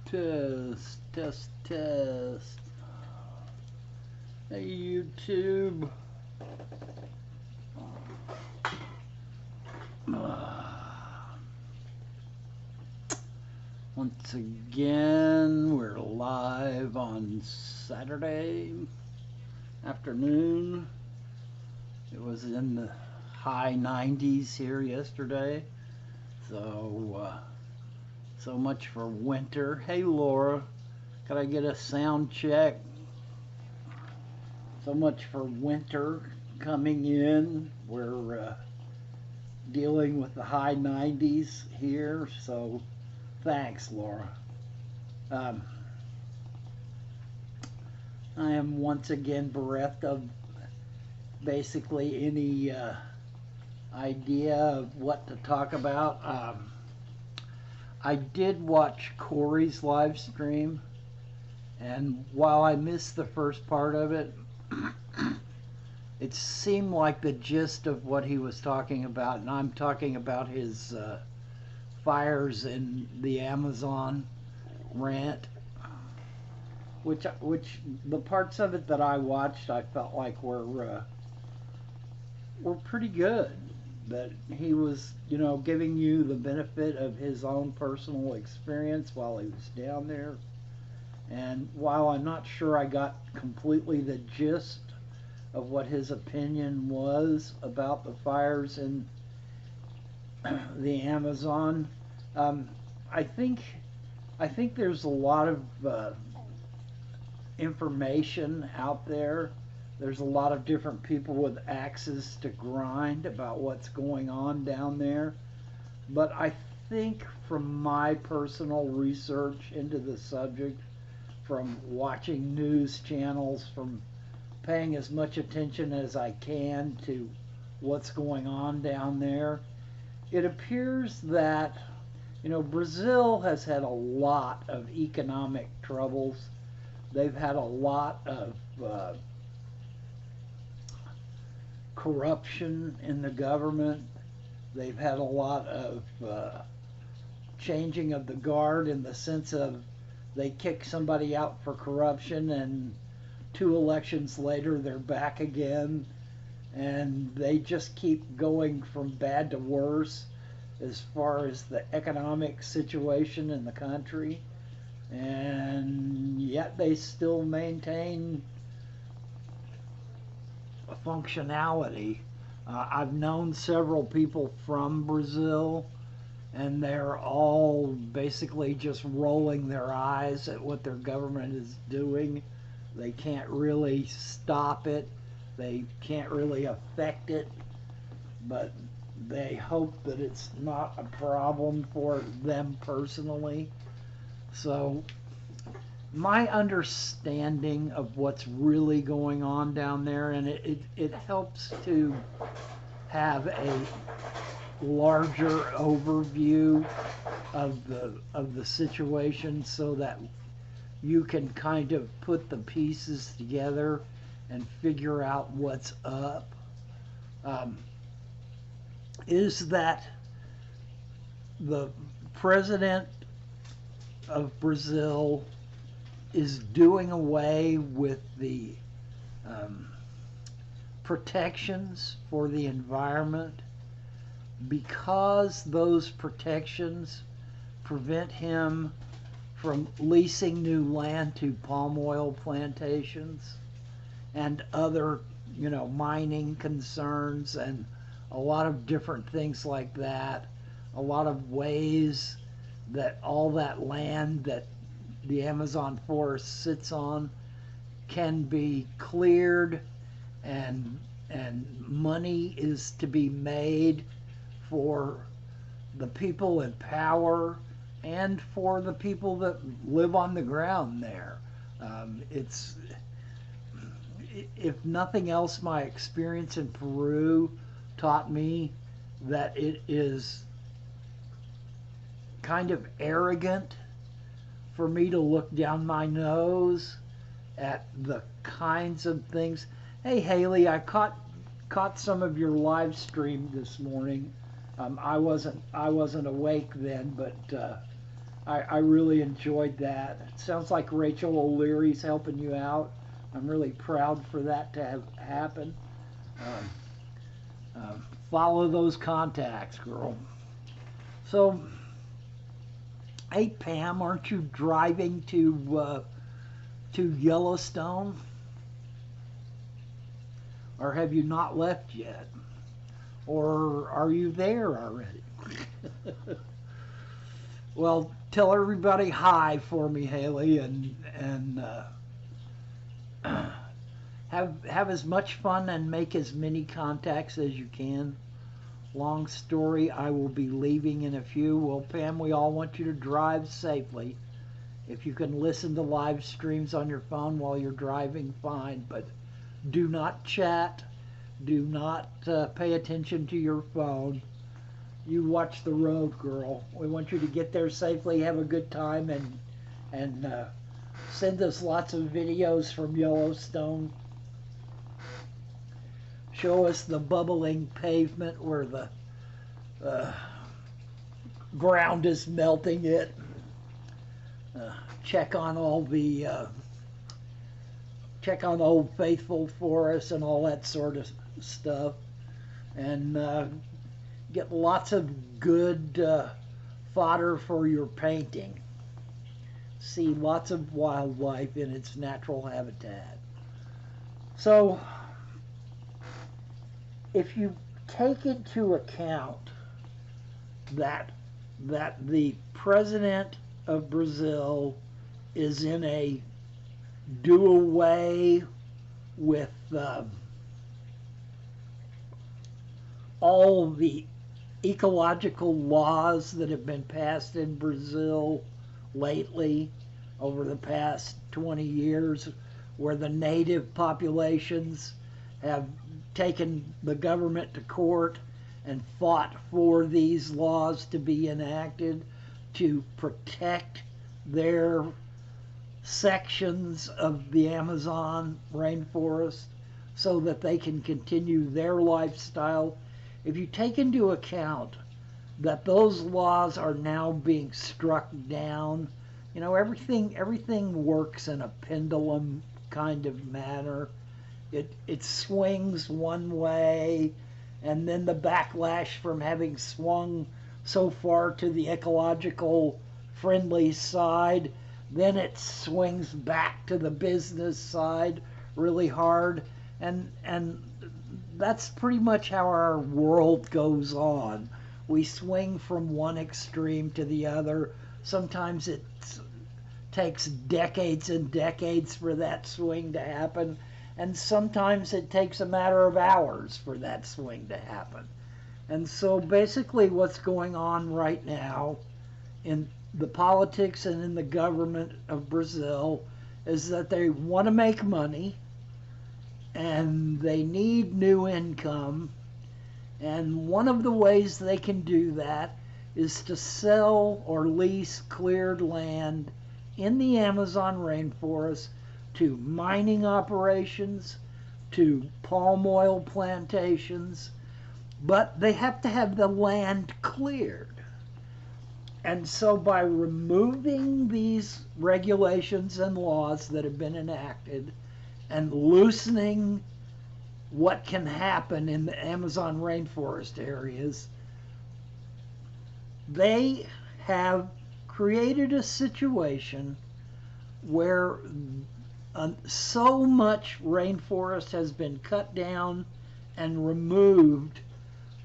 Test, test, test. Hey, YouTube. Once again, we're live on Saturday afternoon. It was in the high 90s here yesterday. So much for winter. Hey, Laura, could I get a sound check? So much for winter coming in. We're dealing with the high 90s here, so thanks, Laura. I am once again bereft of basically any idea of what to talk about. I did watch Corey's live stream, and while I missed the first part of it, it seemed like the gist of what he was talking about, and I'm talking about his fires in the Amazon rant, which the parts of it that I watched, I felt like were pretty good. That he was, giving you the benefit of his own personal experience while he was down there. And while I'm not sure I got completely the gist of what his opinion was about the fires in the Amazon, I think there's a lot of information out there. There's a lot of different people with axes to grind about what's going on down there. But I think from my personal research into the subject, from watching news channels, from paying as much attention as I can to what's going on down there, it appears that, Brazil has had a lot of economic troubles. They've had a lot of corruption in the government. They've had a lot of changing of the guard, in the sense of they kick somebody out for corruption and 2 elections later they're back again, and they just keep going from bad to worse as far as the economic situation in the country, and yet they still maintain a functionality. I've known several people from Brazil, and they're all basically just rolling their eyes at what their government is doing. They can't really stop it. They can't really affect it, but they hope that it's not a problem for them personally. So my understanding of what's really going on down there, and it helps to have a larger overview of the situation, so that you can kind of put the pieces together and figure out what's up, is that the president of Brazil is doing away with the protections for the environment, because those protections prevent him from leasing new land to palm oil plantations and other, mining concerns, and a lot of different things like that. A lot of ways that all that land that the Amazon forest sits on can be cleared, and money is to be made for the people in power and for the people that live on the ground there. It's, if nothing else, my experience in Peru taught me that it is kind of arrogant for me to look down my nose at the kinds of things. Hey, Haley, I caught some of your live stream this morning. I wasn't awake then, but I really enjoyed that. It sounds like Rachel O'Leary's helping you out. I'm really proud for that to have happened. Um, Follow those contacts, girl. So, hey Pam, aren't you driving to Yellowstone, or have you not left yet, or are you there already? Well, tell everybody hi for me, Haley, and have as much fun and make as many contacts as you can. Long story, I will be leaving in a few. Well, Pam, we all want you to drive safely. If you can listen to live streams on your phone while you're driving, fine, but do not chat. Do not pay attention to your phone. You watch the road, girl. We want you to get there safely, have a good time, and send us lots of videos from Yellowstone. Show us the bubbling pavement where the uh, ground is melting it. Check on all the check on Old Faithful for us and all that sort of stuff, and get lots of good fodder for your painting. See lots of wildlife in its natural habitat. So, if you take into account that the president of Brazil is in a do-away with all the ecological laws that have been passed in Brazil lately over the past 20 years, where the native populations have taken the government to court and fought for these laws to be enacted to protect their sections of the Amazon rainforest so that they can continue their lifestyle. If you take into account that those laws are now being struck down, you know, everything works in a pendulum kind of manner. It swings one way, and then the backlash from having swung so far to the ecological friendly side, then it swings back to the business side really hard, and that's pretty much how our world goes on. We swing from one extreme to the other. Sometimes it takes decades and decades for that swing to happen, and sometimes it takes a matter of hours for that swing to happen. And so basically what's going on right now in the politics and in the government of Brazil is that they want to make money and they need new income. And one of the ways they can do that is to sell or lease cleared land in the Amazon rainforest to mining operations, to palm oil plantations, but they have to have the land cleared. And so by removing these regulations and laws that have been enacted and loosening what can happen in the Amazon rainforest areas, they have created a situation where so much rainforest has been cut down and removed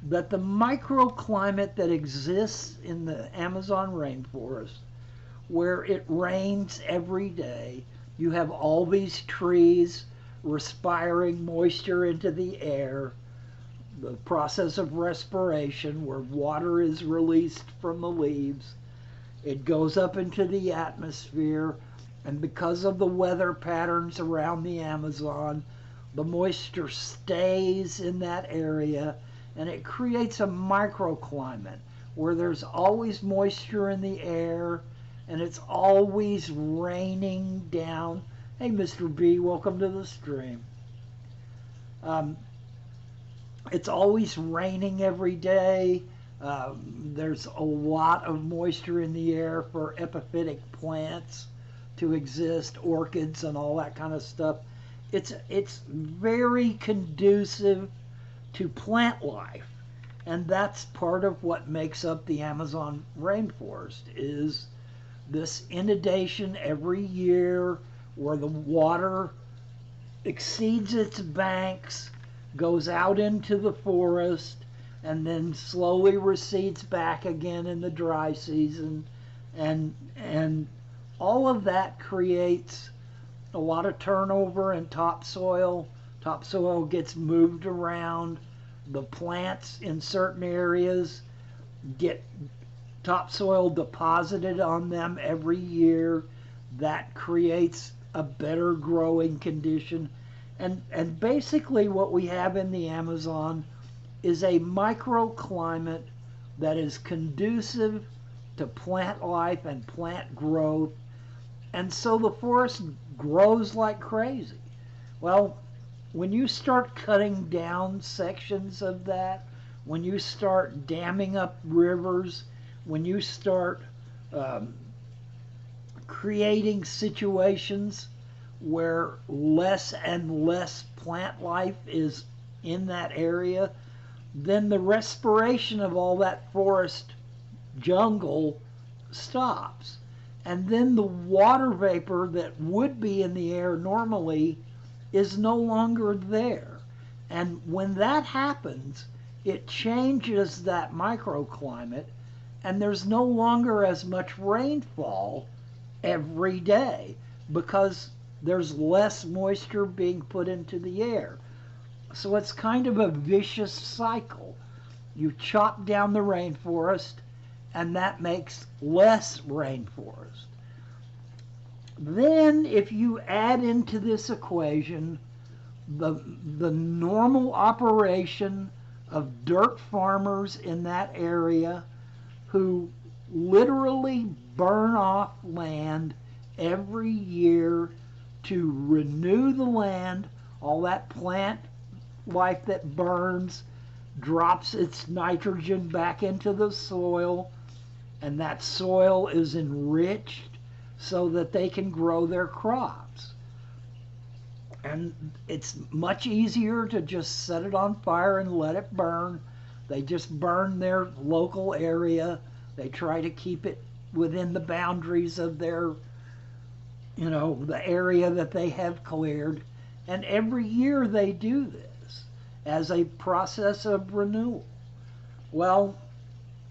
that the microclimate that exists in the Amazon rainforest, where it rains every day, you have all these trees respiring moisture into the air, the process of respiration where water is released from the leaves. It goes up into the atmosphere, and because of the weather patterns around the Amazon, the moisture stays in that area, and it creates a microclimate where there's always moisture in the air, and it's always raining down. Hey, Mr. B, welcome to the stream. It's always raining every day. There's a lot of moisture in the air for epiphytic plants to exist, orchids and all that kind of stuff. It's very conducive to plant life, and that's part of what makes up the Amazon rainforest is this inundation every year where the water exceeds its banks, goes out into the forest, and then slowly recedes back again in the dry season. And all of that creates a lot of turnover in topsoil. Topsoil gets moved around. The plants in certain areas get topsoil deposited on them every year. That creates a better growing condition. And basically what we have in the Amazon is a microclimate that is conducive to plant life and plant growth. And so the forest grows like crazy. Well, when you start cutting down sections of that, when you start damming up rivers, when you start creating situations where less and less plant life is in that area, then the respiration of all that forest jungle stops. And then the water vapor that would be in the air normally is no longer there. And when that happens, it changes that microclimate, and there's no longer as much rainfall every day because there's less moisture being put into the air. So it's kind of a vicious cycle. You chop down the rainforest, and that makes less rainforest. Then if you add into this equation the normal operation of dirt farmers in that area who literally burn off land every year to renew the land, all that plant life that burns drops its nitrogen back into the soil, and that soil is enriched so that they can grow their crops. And it's much easier to just set it on fire and let it burn. They just burn their local area. They try to keep it within the boundaries of their, the area that they have cleared. And every year they do this as a process of renewal. Well,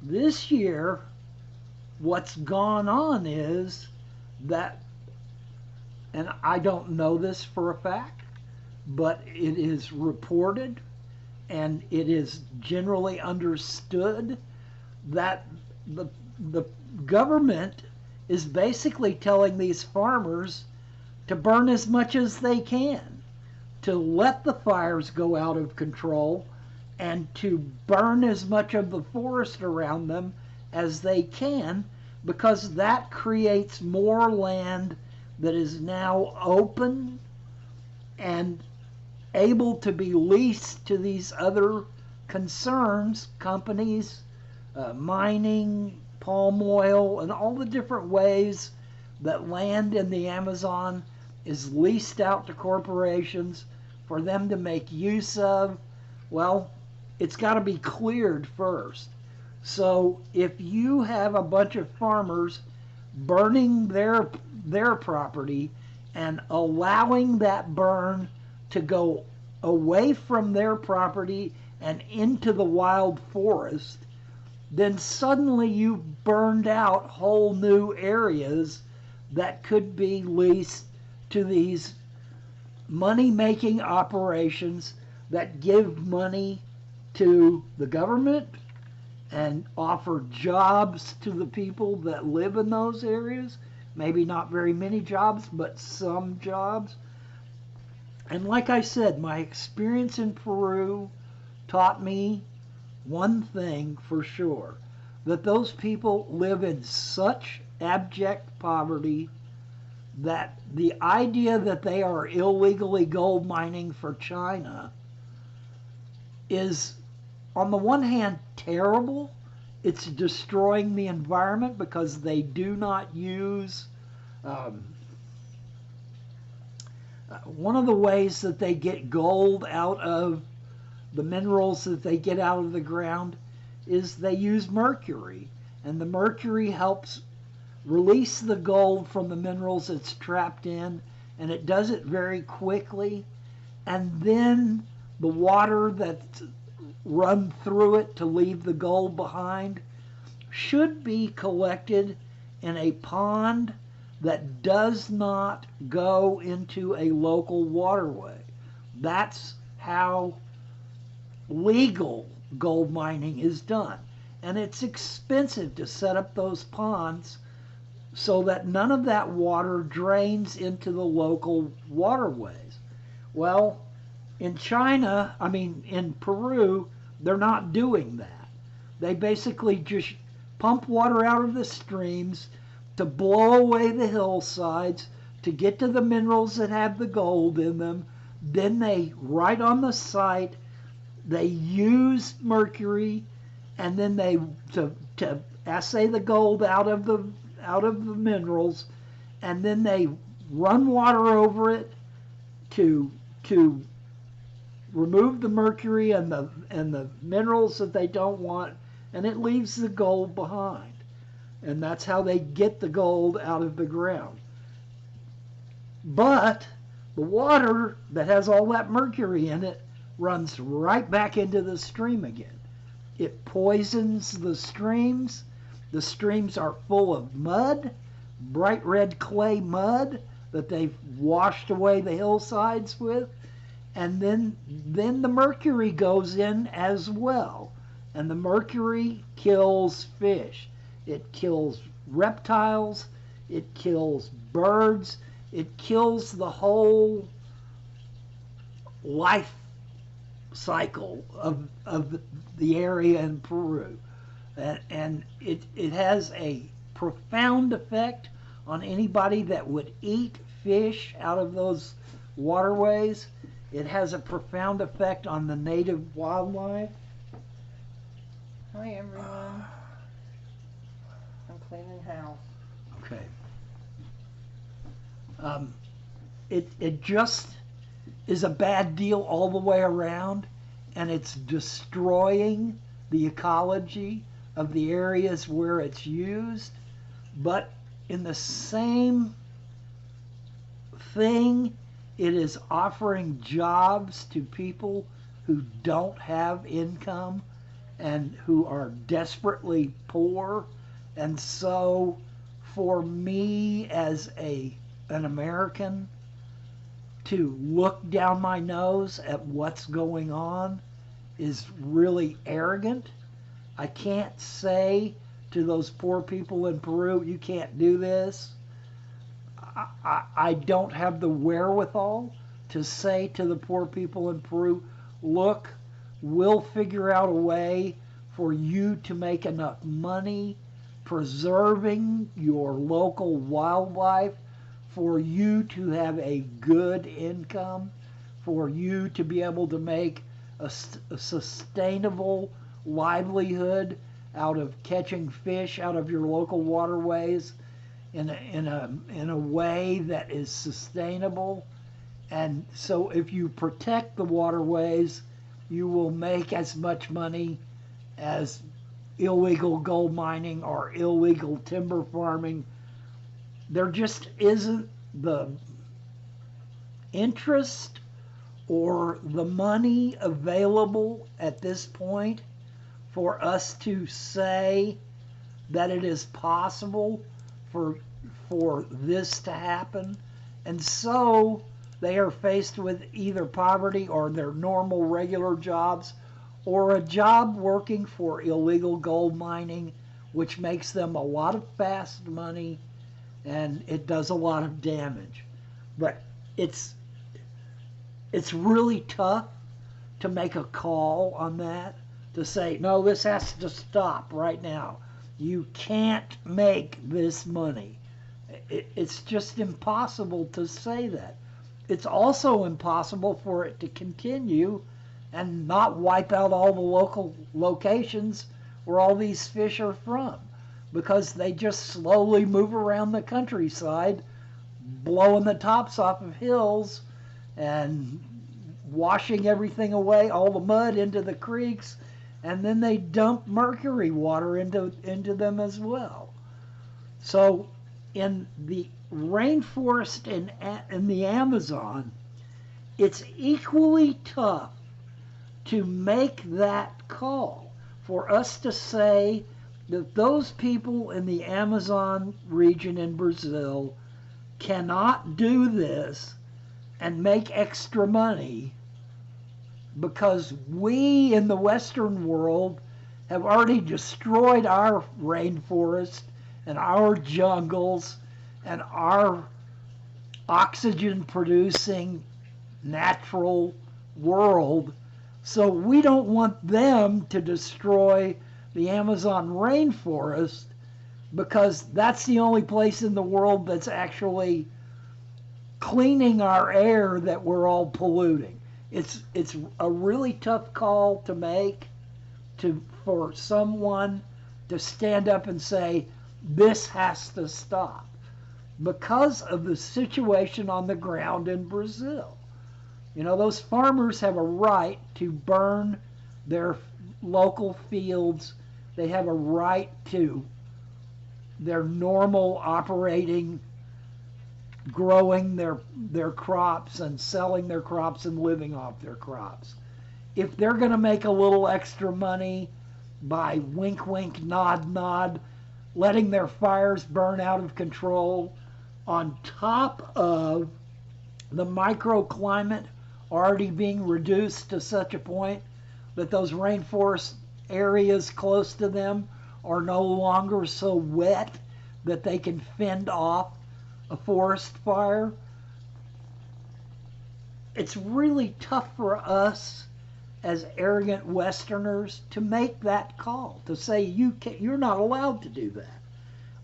this year, what's gone on is that, and I don't know this for a fact, but it is reported and it is generally understood that the government is basically telling these farmers to burn as much as they can, to let the fires go out of control, and to burn as much of the forest around them as they can, because that creates more land that is now open and able to be leased to these other concerns, companies, mining, palm oil, and all the different ways that land in the Amazon is leased out to corporations for them to make use of. Well, it's got to be cleared first. So if you have a bunch of farmers burning their property and allowing that burn to go away from their property and into the wild forest, then suddenly you've burned out whole new areas that could be leased to these money-making operations that give money to the government and offer jobs to the people that live in those areas. Maybe not very many jobs, but some jobs. And like I said, my experience in Peru taught me one thing for sure, that those people live in such abject poverty that the idea that they are illegally gold mining for China is, on the one hand, terrible, it's destroying the environment because they do not use um, one of the ways that they get gold out of the minerals that they get out of the ground is they use mercury. And the mercury helps release the gold from the minerals it's trapped in, and it does it very quickly. And then the water that's run through it to leave the gold behind should be collected in a pond that does not go into a local waterway. That's how legal gold mining is done. And it's expensive to set up those ponds so that none of that water drains into the local waterways. Well, in China, in Peru, they're not doing that. They basically just pump water out of the streams to blow away the hillsides to get to the minerals that have the gold in them. Then they, right on the site, they use mercury, and then they to assay the gold out of the minerals, and then they run water over it to remove the mercury and the minerals that they don't want, and it leaves the gold behind. And that's how they get the gold out of the ground. But the water that has all that mercury in it runs right back into the stream again. It poisons the streams. The streams are full of mud, bright red clay mud that they've washed away the hillsides with. And then the mercury goes in as well. And the mercury kills fish. It kills reptiles. It kills birds. It kills the whole life cycle of the area in Peru. And it has a profound effect on anybody that would eat fish out of those waterways. It has a profound effect on the native wildlife. Hi everyone. I'm cleaning house. Okay. It just is a bad deal all the way around, and it's destroying the ecology of the areas where it's used. But in the same thing, it is offering jobs to people who don't have income and who are desperately poor. And so for me as an American to look down my nose at what's going on is really arrogant. I can't say to those poor people in Peru, you can't do this. I don't have the wherewithal to say to the poor people in Peru, look, we'll figure out a way for you to make enough money preserving your local wildlife, for you to have a good income, for you to be able to make a sustainable livelihood out of catching fish out of your local waterways in a way that is sustainable. And so if you protect the waterways, you will make as much money as illegal gold mining or illegal timber farming. There just isn't the interest or the money available at this point for us to say that it is possible for this to happen. And so they are faced with either poverty or their normal regular jobs, or a job working for illegal gold mining, which makes them a lot of fast money and it does a lot of damage. But it's really tough to make a call on that, to say, no, this has to stop right now. You can't make this money. It's just impossible to say that. It's also impossible for it to continue and not wipe out all the local locations where all these fish are from, because they just slowly move around the countryside, blowing the tops off of hills and washing everything away, all the mud into the creeks, and then they dump mercury water into them as well. So in the rainforest in the Amazon, it's equally tough to make that call, for us to say that those people in the Amazon region in Brazil cannot do this and make extra money because we in the Western world have already destroyed our rainforest and our jungles and our oxygen producing natural world. So we don't want them to destroy the Amazon rainforest, because that's the only place in the world that's actually cleaning our air that we're all polluting. It's a really tough call to make, for someone to stand up and say this has to stop because of the situation on the ground in Brazil. You know, those farmers have a right to burn their local fields. They have a right to their normal operating, growing their crops and selling their crops and living off their crops. If they're going to make a little extra money by wink, wink, nod, nod, letting their fires burn out of control on top of the microclimate already being reduced to such a point that those rainforest areas close to them are no longer so wet that they can fend off a forest fire. It's really tough for us as arrogant Westerners to make that call, to say you're not allowed to do that.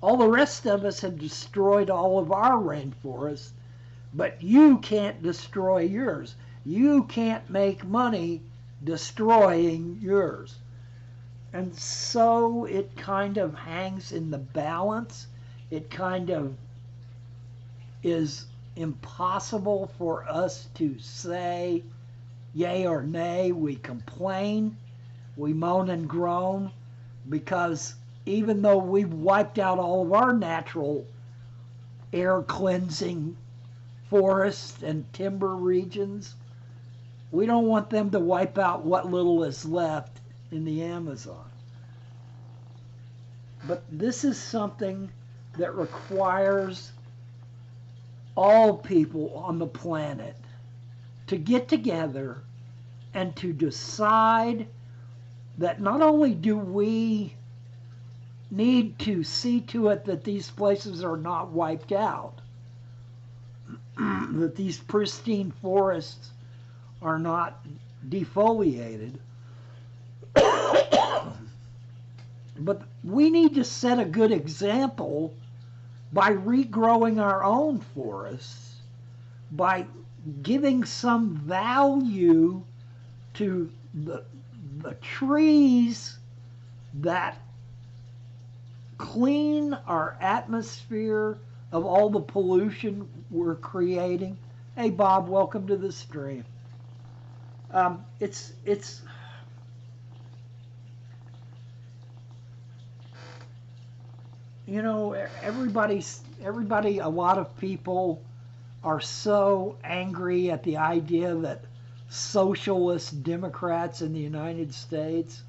All the rest of us have destroyed all of our rainforests, but you can't destroy yours. You can't make money destroying yours. And so it kind of hangs in the balance. It kind of is impossible for us to say yay or nay. We complain, we moan and groan, because even though we've wiped out all of our natural air cleansing forests and timber regions, we don't want them to wipe out what little is left in the Amazon. But this is something that requires all people on the planet to get together and to decide that not only do we need to see to it that these places are not wiped out, that these pristine forests are not defoliated, but we need to set a good example by regrowing our own forests, by giving some value to the trees that clean our atmosphere of all the pollution we're creating. Hey Bob, welcome to the stream. It's you know, everybody, a lot of people are so angry at the idea that socialist Democrats in the United States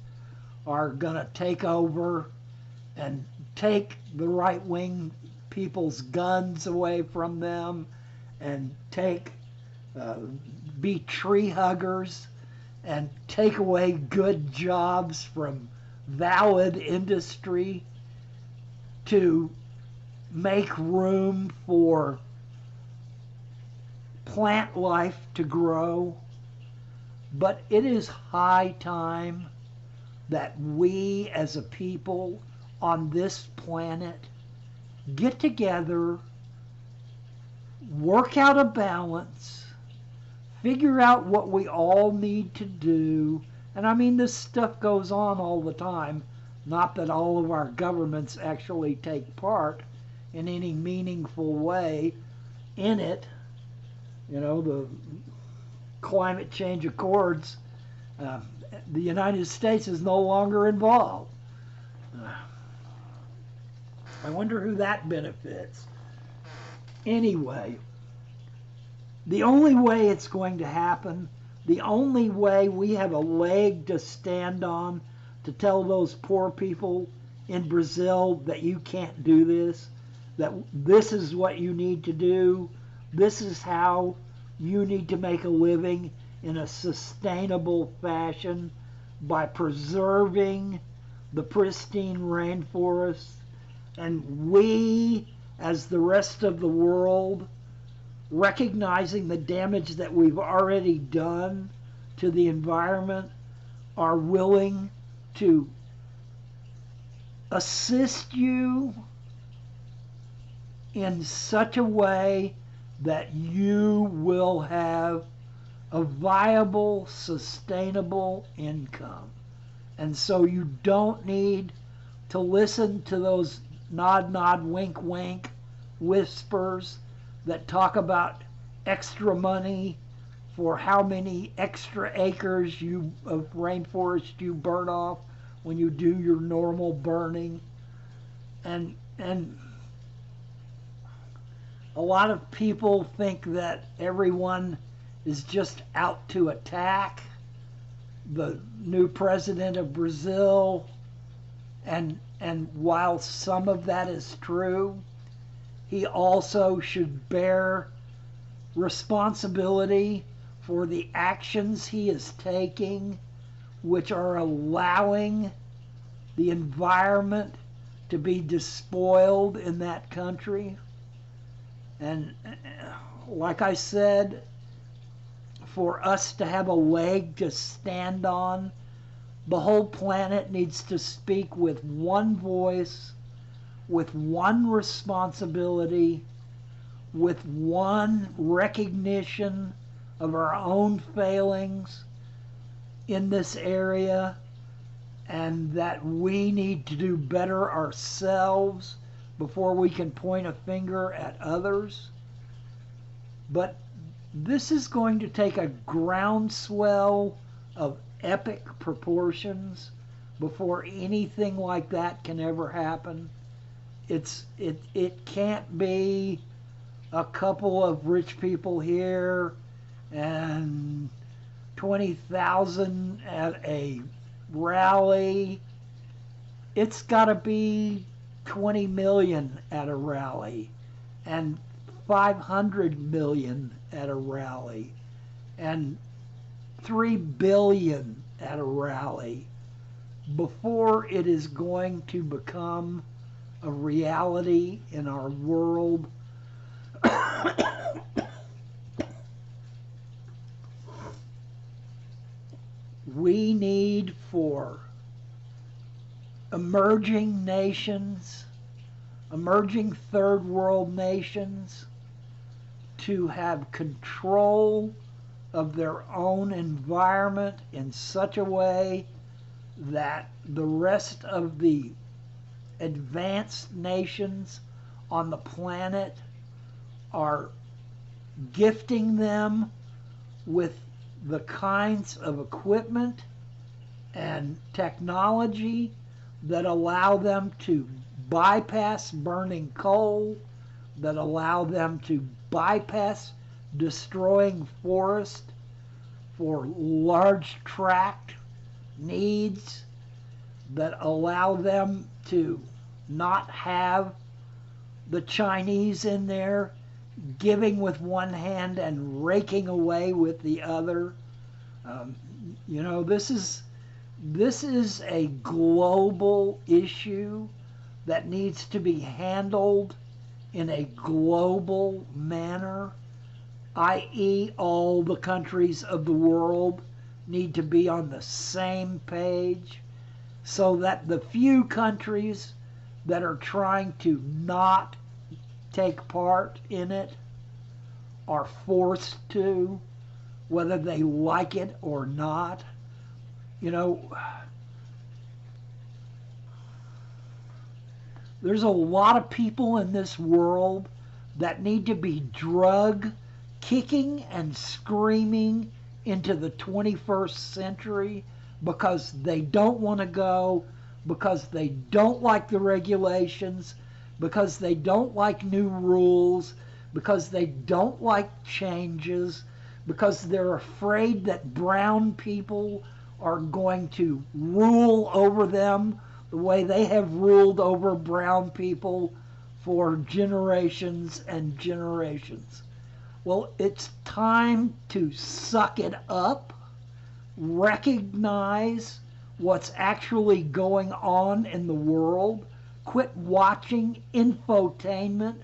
are going to take over and take the right-wing people's guns away from them and be tree huggers and take away good jobs from valid industry to make room for plant life to grow. But it is high time that we as a people on this planet get together, work out a balance, figure out what we all need to do. And I mean, this stuff goes on all the time. Not that all of our governments actually take part in any meaningful way in it. You know, the climate change accords, uh, the United States is no longer involved. Uh, I wonder who that benefits. Anyway, the only way it's going to happen, the only way we have a leg to stand on to tell those poor people in Brazil that you can't do this, that this is what you need to do, this is how you need to make a living in a sustainable fashion by preserving the pristine rainforests, and we, as the rest of the world, recognizing the damage that we've already done to the environment, are willing to assist you in such a way that you will have a viable, sustainable income. And so you don't need to listen to those nod, nod, wink, wink whispers that talk about extra money for how many extra acres of rainforest you burn off when you do your normal burning. And a lot of people think that everyone is just out to attack the new president of Brazil. And while some of that is true, he also should bear responsibility for the actions he is taking, which are allowing the environment to be despoiled in that country. And like I said, for us to have a leg to stand on, the whole planet needs to speak with one voice, with one responsibility, with one recognition of our own failings in this area, and that we need to do better ourselves before we can point a finger at others. But this is going to take a groundswell of epic proportions before anything like that can ever happen. It can't be a couple of rich people here and 20,000 at a rally. It's got to be 20 million at a rally and 500 million at a rally and 3 billion at a rally before it is going to become a reality in our world. We need for emerging nations, emerging third world nations, to have control of their own environment in such a way that the rest of the advanced nations on the planet are gifting them with the kinds of equipment and technology that allow them to bypass burning coal, that allow them to bypass destroying forest for large tract needs, that allow them to not have the Chinese in there giving with one hand and raking away with the other. You know, this is a global issue that needs to be handled in a global manner, i.e., all the countries of the world need to be on the same page, so that the few countries that are trying to not take part in it are forced to, whether they like it or not. You know, There's a lot of people in this world that need to be drug kicking and screaming into the 21st century because they don't want to go, because they don't like the regulations, because they don't like new rules, because they don't like changes, because they're afraid that brown people are going to rule over them the way they have ruled over brown people for generations and generations. Well, it's time to suck it up, recognize what's actually going on in the world, quit watching infotainment,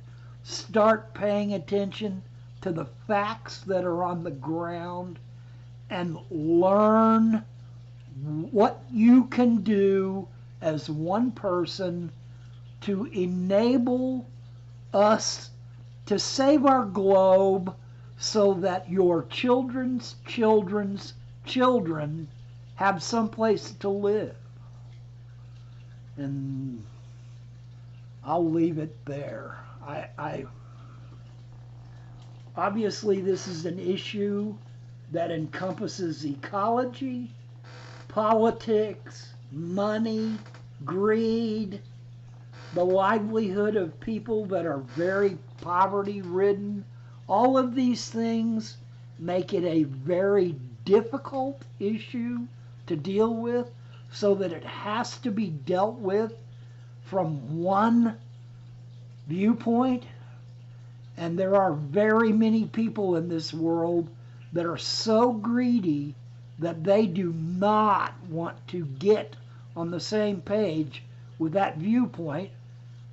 start paying attention to the facts that are on the ground, and learn what you can do as one person to enable us to save our globe so that your children's children's children have someplace to live. And I'll leave it there. I obviously this is an issue that encompasses ecology, politics, money, greed, the livelihood of people that are very poverty ridden. All of these things make it a very difficult issue to deal with, so that it has to be dealt with from one viewpoint. And there are very many people in this world that are so greedy that they do not want to get on the same page with that viewpoint,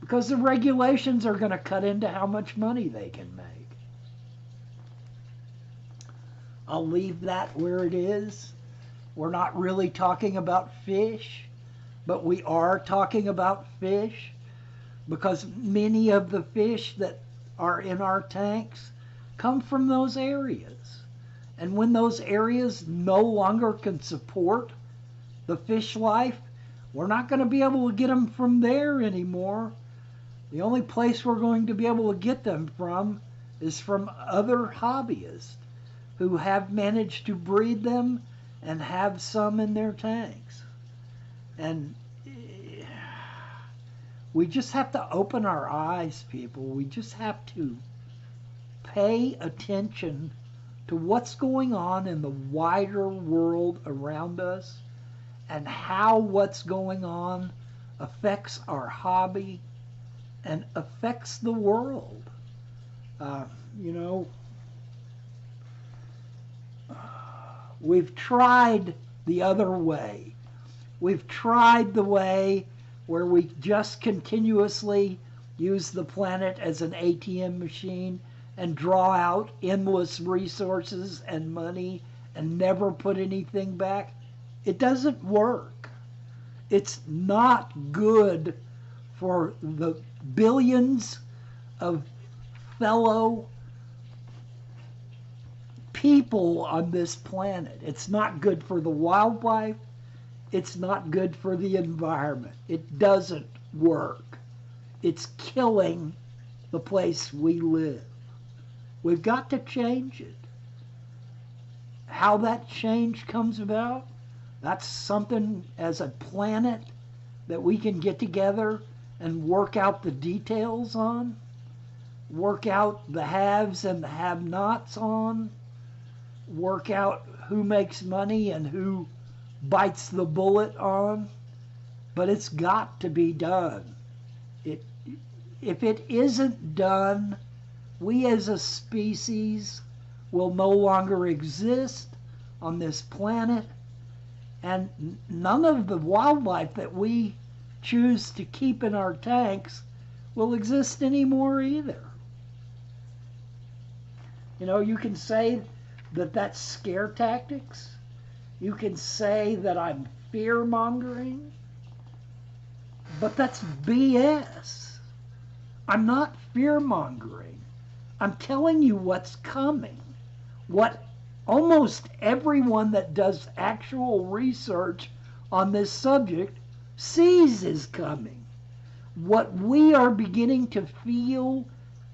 because the regulations are going to cut into how much money they can make. I'll leave that where it is. We're not really talking about fish, but we are talking about fish because many of the fish that are in our tanks come from those areas. And when those areas no longer can support the fish life, we're not going to be able to get them from there anymore. The only place we're going to be able to get them from is from other hobbyists who have managed to breed them and have some in their tanks. And we just have to open our eyes, people. We just have to pay attention to what's going on in the wider world around us and how what's going on affects our hobby and affects the world. You know, we've tried the other way. We've tried the way where we just continuously use the planet as an ATM machine and draw out endless resources and money and never put anything back. It doesn't work. It's not good for the billions of fellow people on this planet. It's not good for the wildlife. It's not good for the environment. It doesn't work. It's killing the place we live. We've got to change it. How that change comes about, that's something as a planet that we can get together and work out the details on, work out the haves and the have-nots on, work out who makes money and who bites the bullet on. But it's got to be done. If it isn't done, we as a species will no longer exist on this planet, and none of the wildlife that we choose to keep in our tanks will exist anymore either. You know, you can say that that's scare tactics. You can say that I'm fear-mongering, but that's BS. I'm not fear-mongering. I'm telling you what's coming. What almost everyone that does actual research on this subject sees is coming. what we are beginning to feel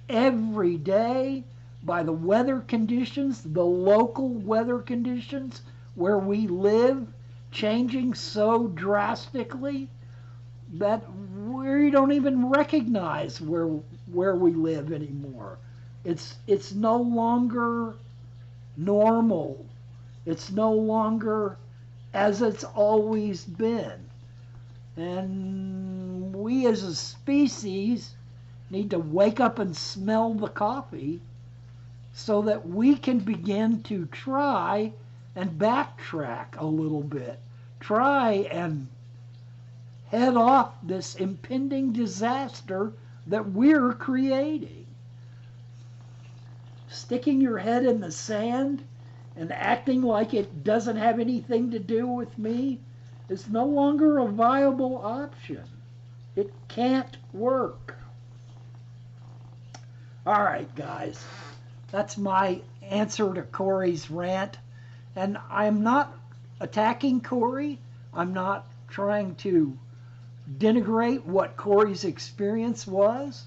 every day by the weather conditions, the local weather conditions where we live, changing so drastically that we don't even recognize where we live anymore. It's no longer normal. It's no longer as it's always been. And we as a species need to wake up and smell the coffee so that we can begin to try and backtrack a little bit. Try and head off this impending disaster that we're creating. Sticking your head in the sand and acting like it doesn't have anything to do with me is no longer a viable option. It can't work. All right, guys. That's my answer to Corey's rant. And I'm not attacking Corey. I'm not trying to denigrate what Corey's experience was.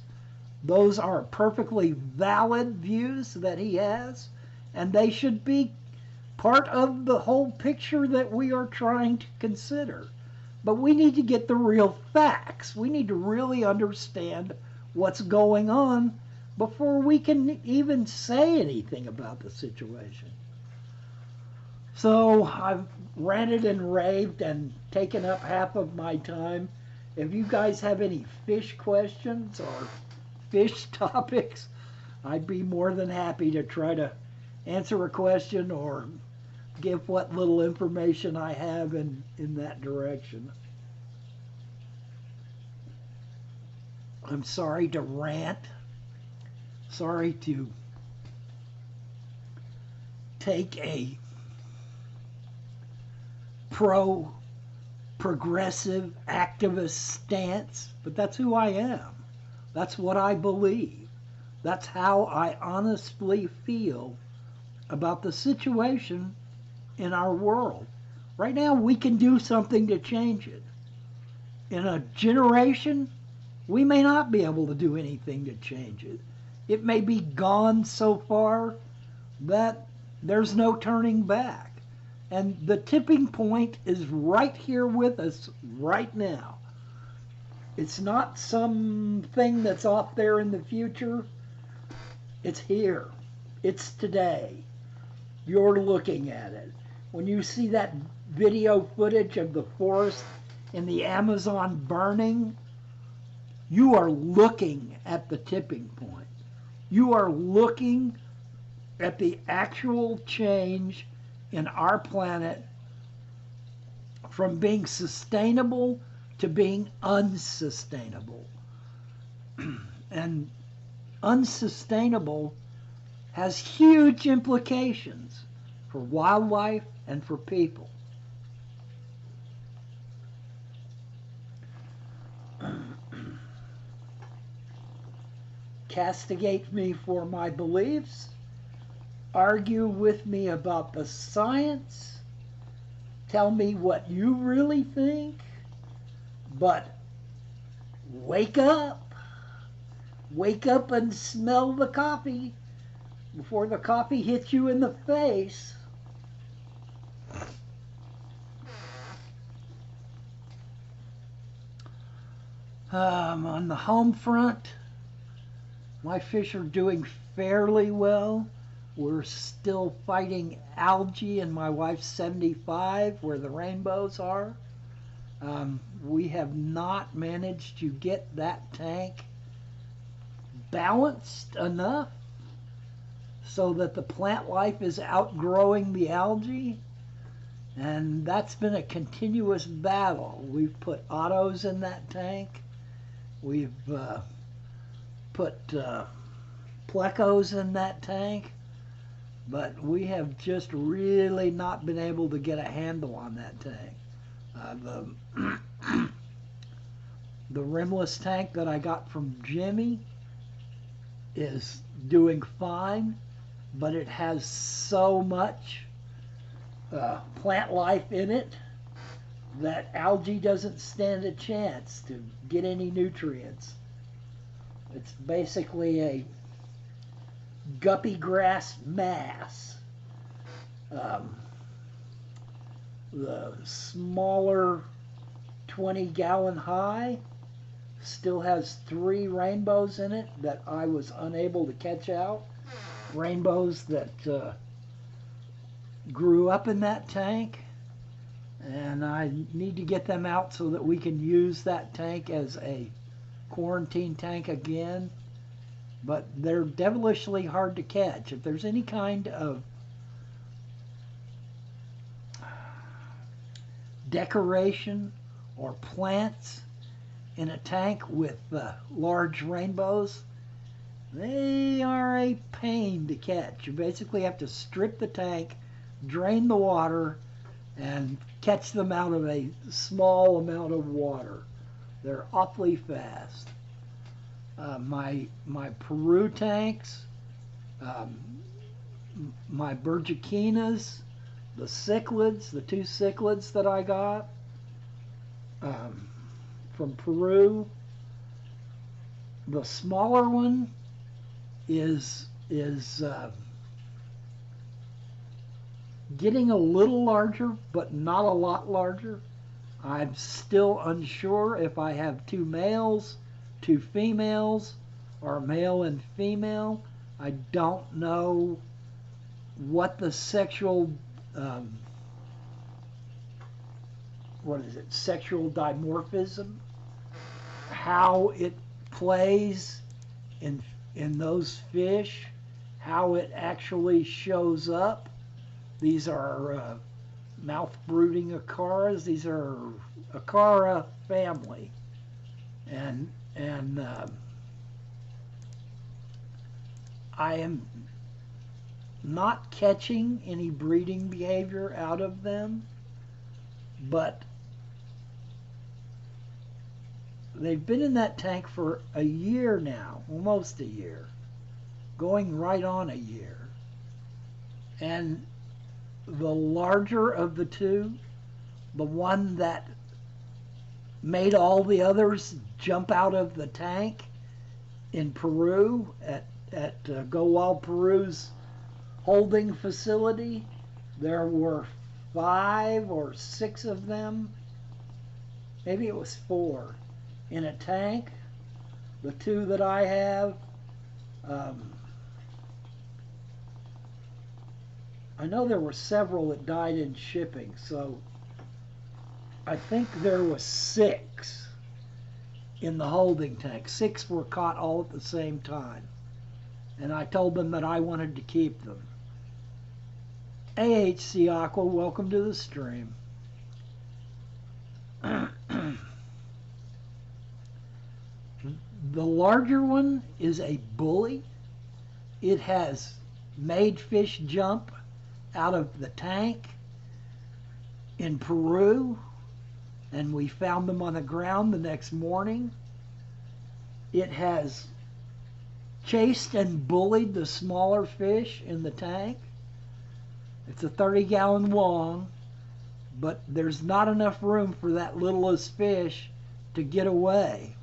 Those are perfectly valid views that he has, and they should be part of the whole picture that we are trying to consider. But we need to get the real facts. We need to really understand what's going on before we can even say anything about the situation. So I've ranted and raved and taken up half of my time. If you guys have any fish questions or fish topics, I'd be more than happy to try to answer a question or give what little information I have in that direction. I'm sorry to rant. Sorry to take a progressive activist stance, but that's who I am. That's what I believe. That's how I honestly feel about the situation in our world. Right now, we can do something to change it. In a generation, we may not be able to do anything to change it. It may be gone so far that there's no turning back. And the tipping point is right here with us right now. It's not something that's off there in the future. It's here. It's today. You're looking at it. When you see that video footage of the forest in the Amazon burning, you are looking at the tipping point. You are looking at the actual change in our planet from being sustainable to being unsustainable. And unsustainable has huge implications for wildlife and for people. Castigate me for my beliefs, argue with me about the science, tell me what you really think, but wake up. Wake up and smell the coffee before the coffee hits you in the face. On the home front, my fish are doing fairly well. We're still fighting algae in my wife's 75 where the rainbows are. We have not managed to get that tank balanced enough so that the plant life is outgrowing the algae, and that's been a continuous battle. We've put autos in that tank. We've put plecos in that tank, but we have just really not been able to get a handle on that tank. The rimless tank that I got from Jimmy is doing fine, but it has so much plant life in it that algae doesn't stand a chance to get any nutrients. It's basically a guppy grass mass. Um, the smaller 20-gallon high still has 3 rainbows in it that I was unable to catch out. Rainbows that grew up in that tank, and I need to get them out so that we can use that tank as a quarantine tank again. But they're devilishly hard to catch. If there's any kind of decoration or plants in a tank with large rainbows, they are a pain to catch. You basically have to strip the tank, drain the water, and catch them out of a small amount of water. They're awfully fast. My Peru tanks, my Bergikinas, the cichlids, the 2 cichlids that I got from Peru. The smaller one is getting a little larger, but not a lot larger. I'm still unsure if I have 2 males, 2 females, or male and female. I don't know what the sexual sexual dimorphism, how it plays in those fish, how it actually shows up. These are mouth-brooding acaras. These are acara family, and I am not catching any breeding behavior out of them, but they've been in that tank for a year now, almost a year, going right on a year. And the larger of the 2, the one that made all the others jump out of the tank in Peru at Go Wild Peru's holding facility, there were 5 or 6 of them, maybe it was 4, in a tank. The 2 that I have, I know there were several that died in shipping, so I think there was 6 in the holding tank. 6 were caught all at the same time, and I told them that I wanted to keep them. AHC Aqua, welcome to the stream. The larger one is a bully. It has made fish jump out of the tank in Peru, and we found them on the ground the next morning. It has chased and bullied the smaller fish in the tank. It's a 30-gallon long, but there's not enough room for that littlest fish to get away.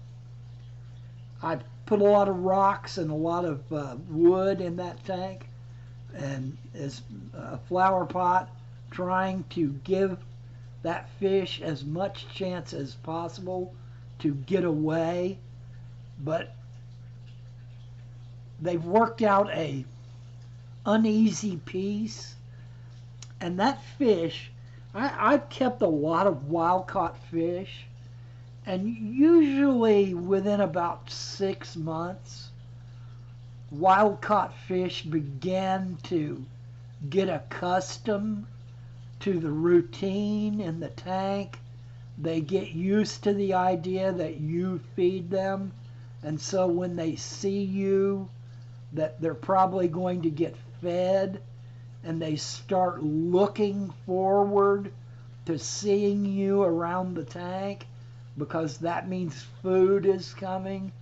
I've put a lot of rocks and a lot of wood in that tank, and as a flower pot, trying to give that fish as much chance as possible to get away. But they've worked out a uneasy peace, and that fish, I've kept a lot of wild-caught fish, and usually within about 6 months, wild-caught fish began to get accustomed to the routine in the tank. They get used to the idea that you feed them, and so when they see you, that they're probably going to get fed, and they start looking forward to seeing you around the tank, because that means food is coming.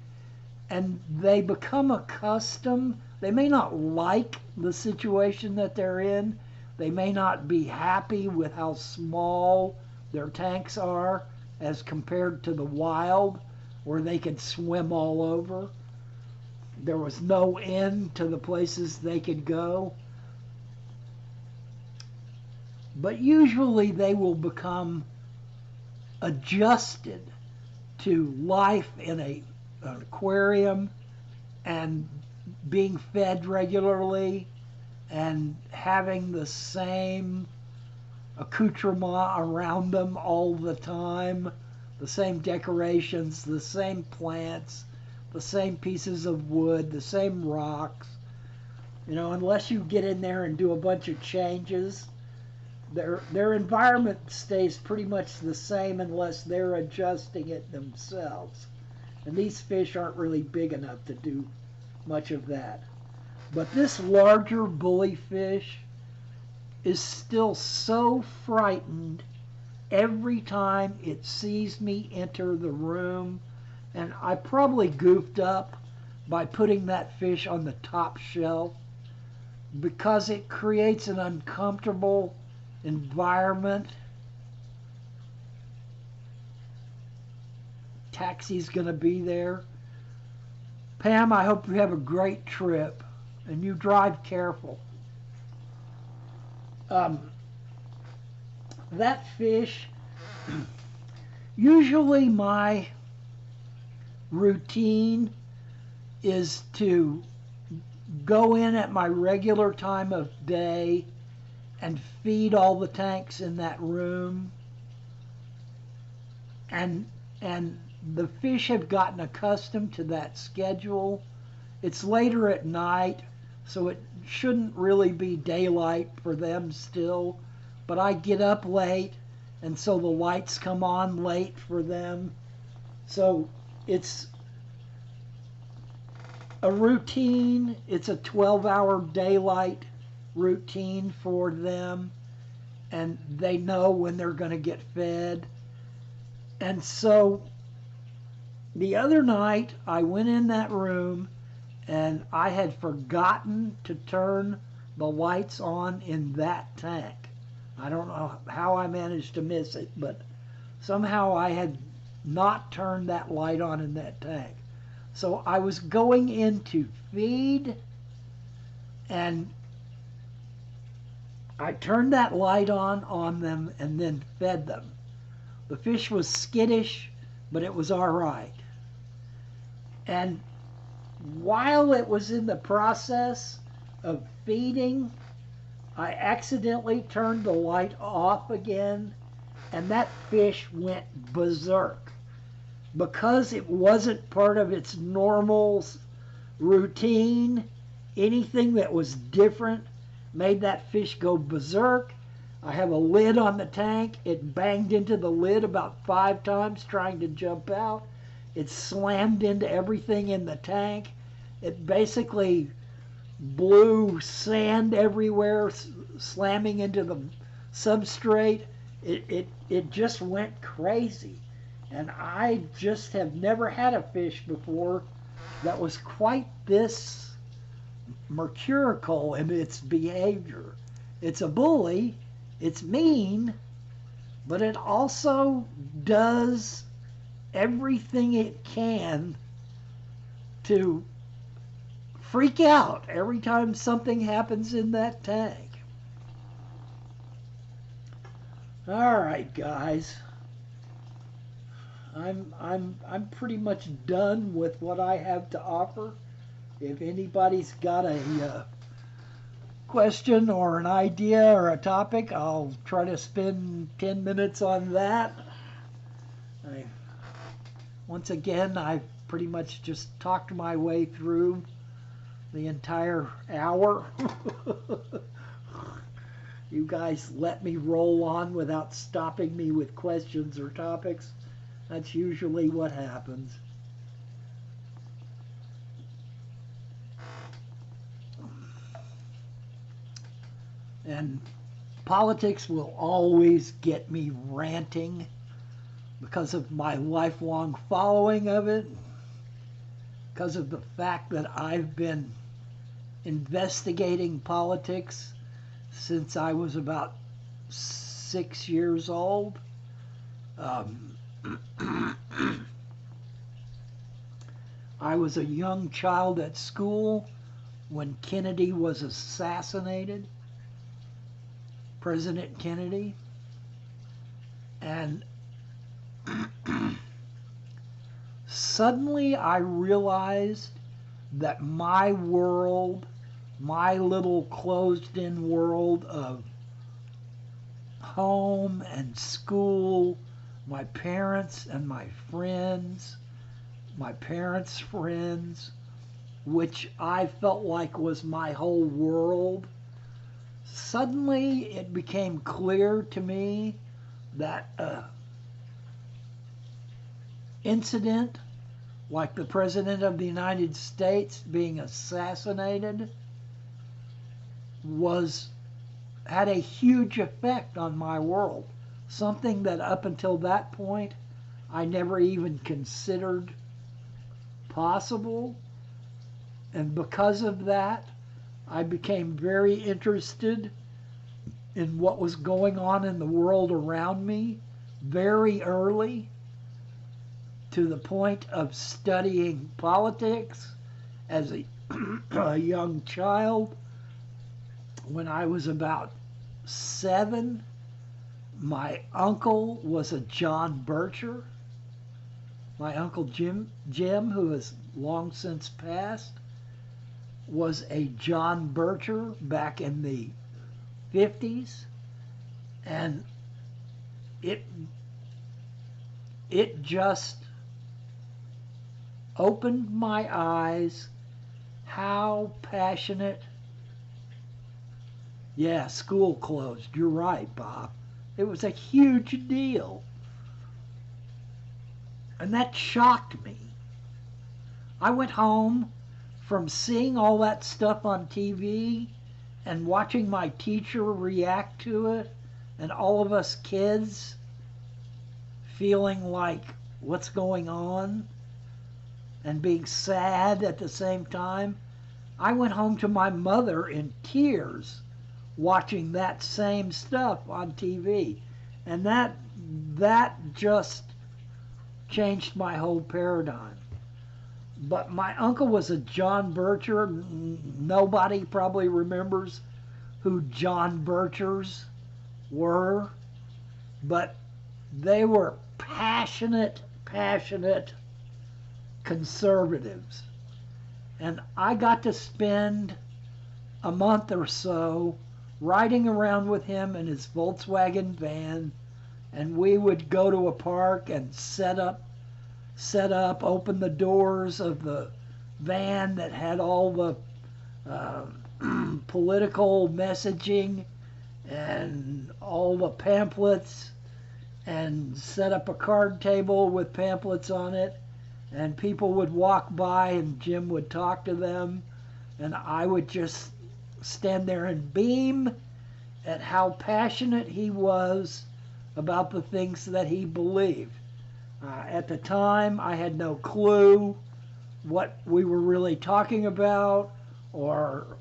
And they become accustomed. They may not like the situation that they're in. They may not be happy with how small their tanks are as compared to the wild, where they could swim all over. There was no end to the places they could go. But usually they will become adjusted to life in an aquarium and being fed regularly and having the same accoutrement around them all the time, the same decorations, the same plants, the same pieces of wood, the same rocks. You know, unless you get in there and do a bunch of changes, their environment stays pretty much the same unless they're adjusting it themselves. And these fish aren't really big enough to do much of that. But this larger bully fish is still so frightened every time it sees me enter the room. And I probably goofed up by putting that fish on the top shelf because it creates an uncomfortable environment. Taxi's gonna be there. Pam, I hope you have a great trip and you drive careful. That fish, usually my routine is to go in at my regular time of day and feed all the tanks in that room. And the fish have gotten accustomed to that schedule. It's later at night, so it shouldn't really be daylight for them still. But I get up late, and so the lights come on late for them. So it's a routine. It's a 12-hour daylight routine for them, and they know when they're going to get fed. And so the other night I went in that room and I had forgotten to turn the lights on in that tank. I don't know how I managed to miss it, but somehow I had not turned that light on in that tank. So I was going in to feed, and I turned that light on them and then fed them. The fish was skittish, but it was all right. And while it was in the process of feeding, I accidentally turned the light off again, and that fish went berserk. Because it wasn't part of its normal routine, anything that was different made that fish go berserk. I have a lid on the tank. It banged into the lid about 5 times trying to jump out. It slammed into everything in the tank. It basically blew sand everywhere, slamming into the substrate. It just went crazy. And I just have never had a fish before that was quite this mercurial in its behavior. It's a bully, it's mean, but it also does everything it can to freak out every time something happens in that tank. All right, guys. I'm pretty much done with what I have to offer. If anybody's got a question or an idea or a topic, I'll try to spend 10 minutes on that. Once again, I've pretty much just talked my way through the entire hour. You guys let me roll on without stopping me with questions or topics. That's usually what happens. And politics will always get me ranting because of my lifelong following of it, because of the fact that I've been investigating politics since I was about 6 years old. Um, I was a young child at school when Kennedy was assassinated, President Kennedy, and suddenly I realized that my world, my little closed in world of home and school, my parents and my friends, my parents' friends, which I felt like was my whole world, suddenly it became clear to me that incident like the President of the United States being assassinated was had a huge effect on my world. Something that up until that point I never even considered possible. And because of that, I became very interested in what was going on in the world around me very early, to the point of studying politics as a young child. When I was about 7, my uncle was a John Bircher. My uncle Jim, who has long since passed, was a John Bircher back in the 50s, and it just opened my eyes how passionate. Yeah, school closed. You're right, Bob. It was a huge deal. And that shocked me. I went home from seeing all that stuff on TV and watching my teacher react to it, and all of us kids feeling like, what's going on? And being sad at the same time. I went home to my mother in tears watching that same stuff on TV. And that just changed my whole paradigm. But my uncle was a John Bircher. Nobody probably remembers who John Birchers were, but they were passionate conservatives. And I got to spend a month or so riding around with him in his Volkswagen van, and we would go to a park and set up, open the doors of the van that had all the political messaging and all the pamphlets, and set up a card table with pamphlets on it, and people would walk by and Jim would talk to them, and I would just stand there and beam at how passionate he was about the things that he believed. At the time, I had no clue what we were really talking about, or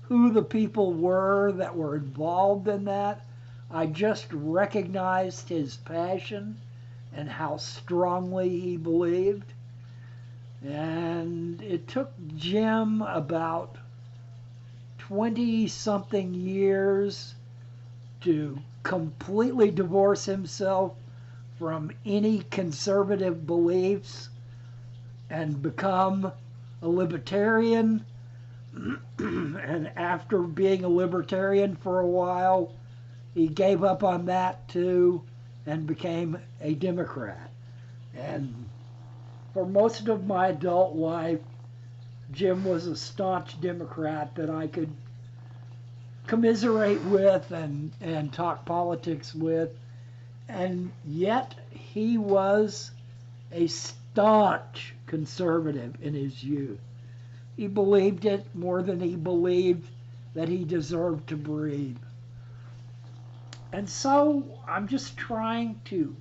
who the people were that were involved in that. I just recognized his passion and how strongly he believed. And it took Jim about 20 something years to completely divorce himself from any conservative beliefs and become a libertarian. And after being a libertarian for a while, he gave up on that too and became a Democrat. And for most of my adult life, Jim was a staunch Democrat that I could commiserate with and talk politics with. And yet he was a staunch conservative in his youth. He believed it more than he believed that he deserved to breathe. And so I'm just trying to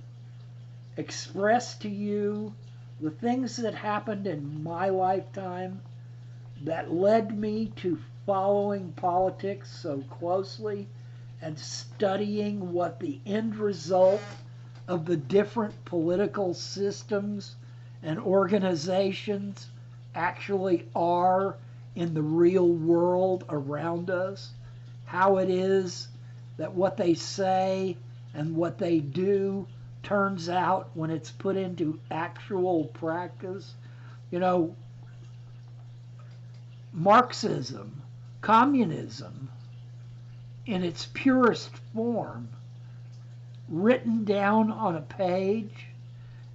express to you the things that happened in my lifetime that led me to following politics so closely and studying what the end result of the different political systems and organizations actually are in the real world around us? How it is that what they say and what they do turns out when it's put into actual practice? You know, Marxism, communism, in its purest form, written down on a page,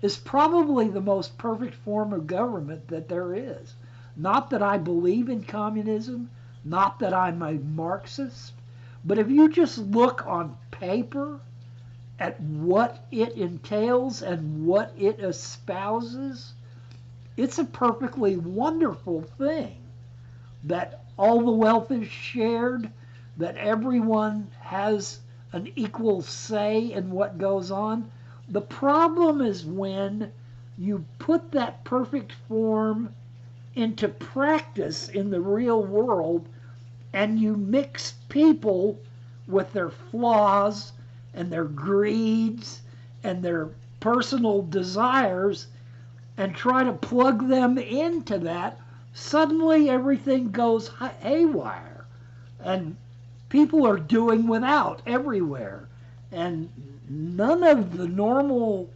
is probably the most perfect form of government that there is. Not that I believe in communism, not that I'm a Marxist, but if you just look on paper at what it entails and what it espouses, it's a perfectly wonderful thing that all the wealth is shared, that everyone has an equal say in what goes on. The problem is when you put that perfect form into practice in the real world and you mix people with their flaws and their greeds and their personal desires and try to plug them into that, suddenly everything goes haywire. And people are doing without everywhere. And none of the normal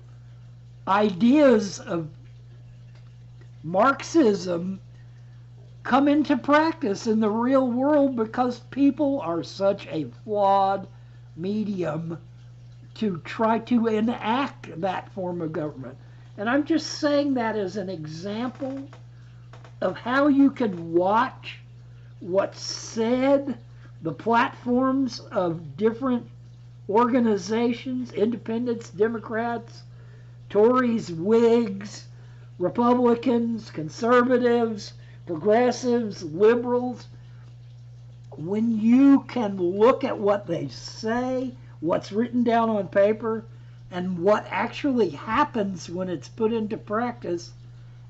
ideas of Marxism come into practice in the real world because people are such a flawed medium to try to enact that form of government. And I'm just saying that as an example of how you can watch what's said, the platforms of different organizations, independents, Democrats, Tories, Whigs, Republicans, conservatives, progressives, liberals. When you can look at what they say, what's written down on paper, and what actually happens when it's put into practice,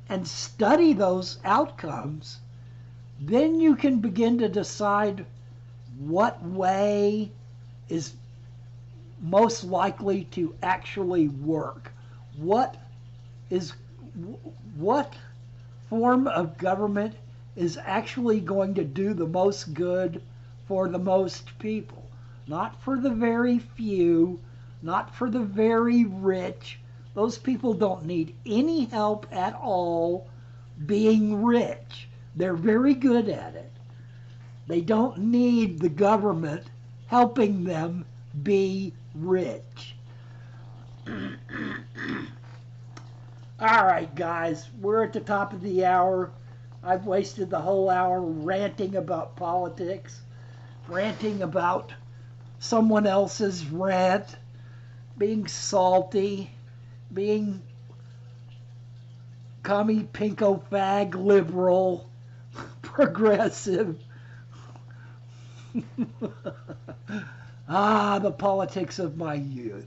and study those outcomes, then you can begin to decide what way is most likely to actually work. What form of government is actually going to do the most good for the most people? Not for the very few, not for the very rich. Those people don't need any help at all being rich. They're very good at it. They don't need the government helping them be rich. All right, guys, we're at the top of the hour. I've wasted the whole hour ranting about politics, ranting about someone else's rant, being salty, being commie, pinko, fag, liberal, progressive. The politics of my youth.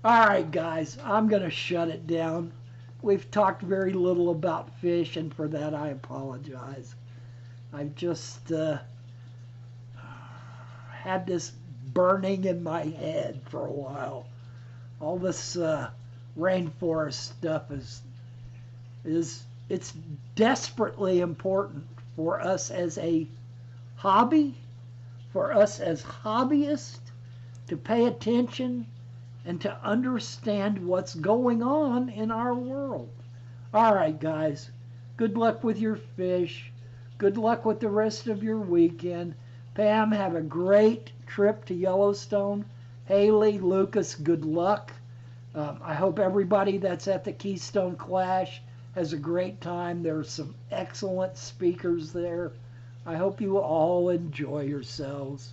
All right, guys, I'm going to shut it down. We've talked very little about fish, and for that I apologize. I've just had this burning in my head for a while. All this rainforest stuff it's desperately important for us as a hobby, for us as hobbyists to pay attention and to understand what's going on in our world. All right, guys, good luck with your fish. Good luck with the rest of your weekend. Pam, have a great trip to Yellowstone. Haley, Lucas, good luck. I hope everybody that's at the Keystone Clash has a great time. There are some excellent speakers there. I hope you all enjoy yourselves.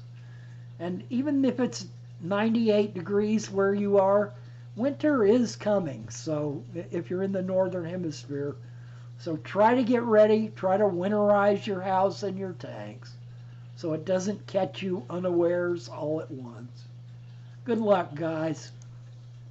And even if it's 98 degrees where you are, winter is coming. So if you're in the northern hemisphere, so try to get ready. Try to winterize your house and your tanks so it doesn't catch you unawares all at once. Good luck, guys.